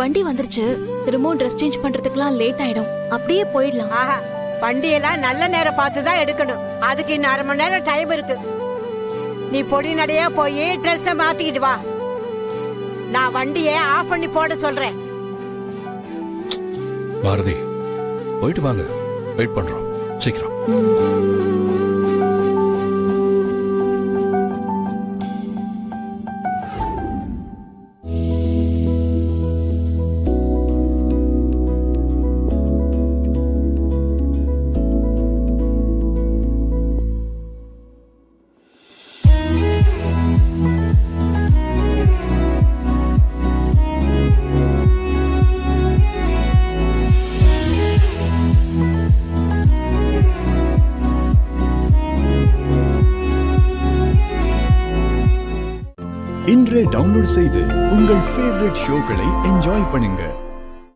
வண்டி வந்துருச்சு. திரும்பவும் ட்ரெஸ் சேஞ்ச் பண்றதுக்குலாம் லேட் ஆயிடும். அப்படியே போயிடலாம். ஆஹா, வண்டியெல்லாம் நல்ல நேரம் பார்த்து தான் எடுக்கணும். அதுக்கு இன்னும் 1/2 மணி நேரம் டைம் இருக்கு. நீ பொடி நடையா போய் ட்ரெஸ்ஸை மாத்திக்கிட்டு வா. நான் வண்டியை ஆஃப் பண்ணி போட சொல்றேன். பாரதி, போயிட்டு வாங்க, வெயிட் பண்றோம், சீக்கிரம். இன்றே டவுன்லோட் செய்து உங்கள் ஃபேவரட் ஷோக்களை என்ஜாய் பண்ணுங்க.